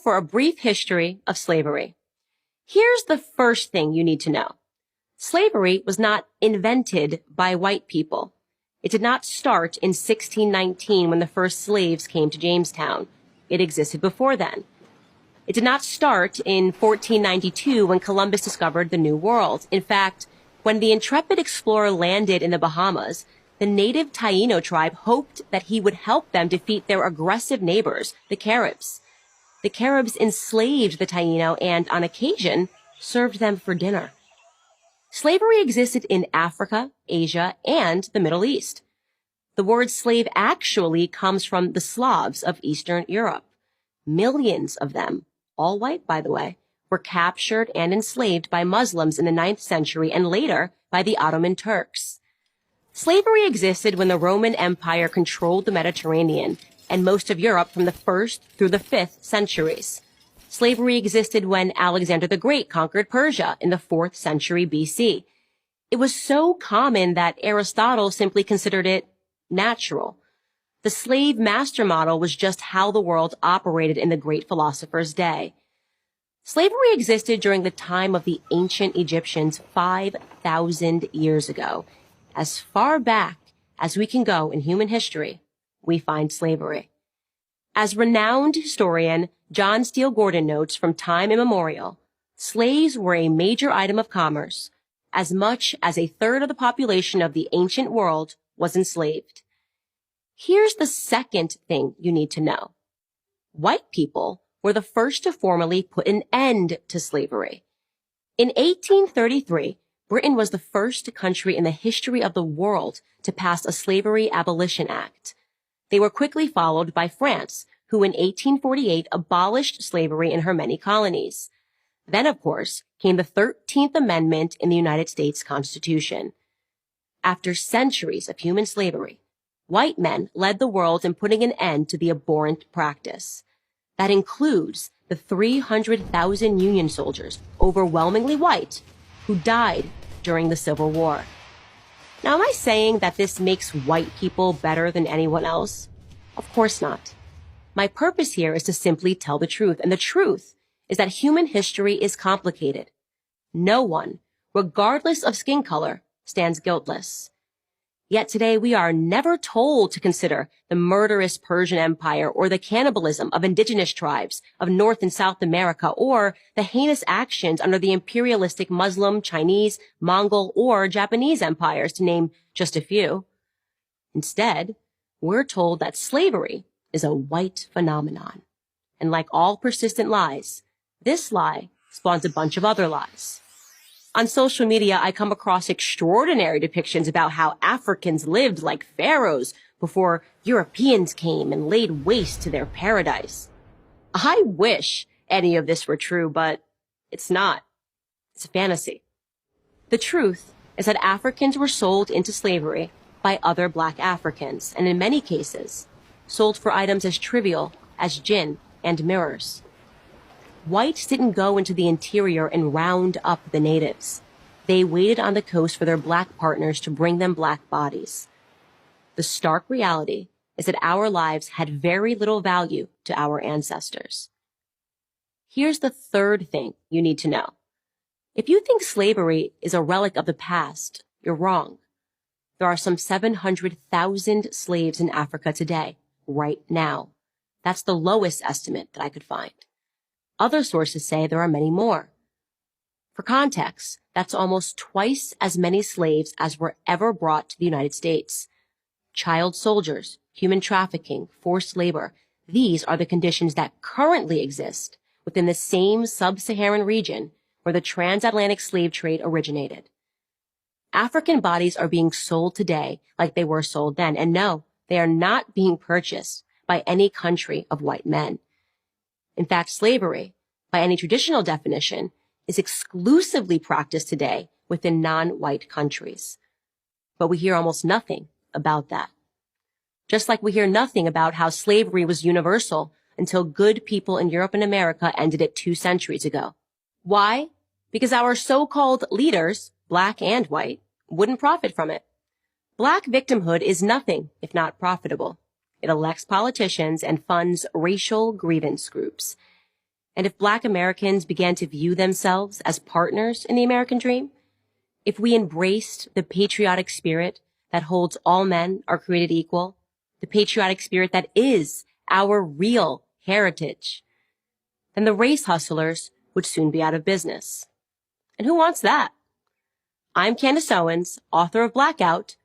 for a brief history of slavery. Here's the first thing you need to know. Slavery was not invented by white people. It did not start in 1619 when the first slaves came to Jamestown. It existed before then. It did not start in 1492 when Columbus discovered the New World. In fact, when the intrepid explorer landed in the Bahamas, the native Taino tribe hoped that he would help them defeat their aggressive neighbors, the Caribs. The Caribs enslaved the Taino and, on occasion, served them for dinner. Slavery existed in Africa, Asia, and the Middle East. The word slave actually comes from the Slavs of Eastern Europe. Millions of them, all white by the way, were captured and enslaved by Muslims in the 9th century and later by the Ottoman Turks. Slavery existed when the Roman Empire controlled the Mediterranean and most of Europe from the 1st through the 5th centuries. Slavery existed when Alexander the Great conquered Persia in the 4th century BC. It was so common that Aristotle simply considered it natural. The slave-master model was just how the world operated in the great philosopher's day. Slavery existed during the time of the ancient Egyptians 5,000 years ago. As far back as we can go in human history, we find slavery. As renowned historian John Steele Gordon notes from time immemorial, slaves were a major item of commerce. As much as a third of the population of the ancient world was enslaved. Here's the second thing you need to know. White people were the first to formally put an end to slavery. In 1833, Britain was the first country in the history of the world to pass a Slavery Abolition Act. They were quickly followed by France, who in 1848 abolished slavery in her many colonies. Then, of course, came the 13th Amendment in the United States Constitution. After centuries of human slavery, white men led the world in putting an end to the abhorrent practice. That includes the 300,000 Union soldiers, overwhelmingly white, who died during the Civil War. Now, am I saying that this makes white people better than anyone else? Of course not. My purpose here is to simply tell the truth, and the truth is that human history is complicated. No one, regardless of skin color, stands guiltless. Yet today we are never told to consider the murderous Persian Empire or the cannibalism of indigenous tribes of North and South America or the heinous actions under the imperialistic Muslim, Chinese, Mongol, or Japanese empires, to name just a few. Instead, we're told that slavery is a white phenomenon. And like all persistent lies, this lie spawns a bunch of other lies. On social media, I come across extraordinary depictions about how Africans lived like pharaohs before Europeans came and laid waste to their paradise. I wish any of this were true, but it's not. It's a fantasy. The truth is that Africans were sold into slavery by other black Africans, and in many cases, sold for items as trivial as gin and mirrors. Whites didn't go into the interior and round up the natives. They waited on the coast for their black partners to bring them black bodies. The stark reality is that our lives had very little value to our ancestors. Here's the third thing you need to know. If you think slavery is a relic of the past, you're wrong. There are some 700,000 slaves in Africa today, right now. That's the lowest estimate that I could find. Other sources say there are many more. For context, that's almost twice as many slaves as were ever brought to the United States. Child soldiers, human trafficking, forced labor, these are the conditions that currently exist within the same sub-Saharan region where the transatlantic slave trade originated. African bodies are being sold today like they were sold then, and no, they are not being purchased by any country of white men. In fact, slavery, by any traditional definition, is exclusively practiced today within non-white countries. But we hear almost nothing about that. Just like we hear nothing about how slavery was universal until good people in Europe and America ended it 2 centuries ago. Why? Because our so-called leaders, black and white, wouldn't profit from it. Black victimhood is nothing if not profitable. It elects politicians and funds racial grievance groups. And if Black Americans began to view themselves as partners in the American dream, if we embraced the patriotic spirit that holds all men are created equal, the patriotic spirit that is our real heritage, then the race hustlers would soon be out of business. And who wants that? I'm Candace Owens, author of Blackout,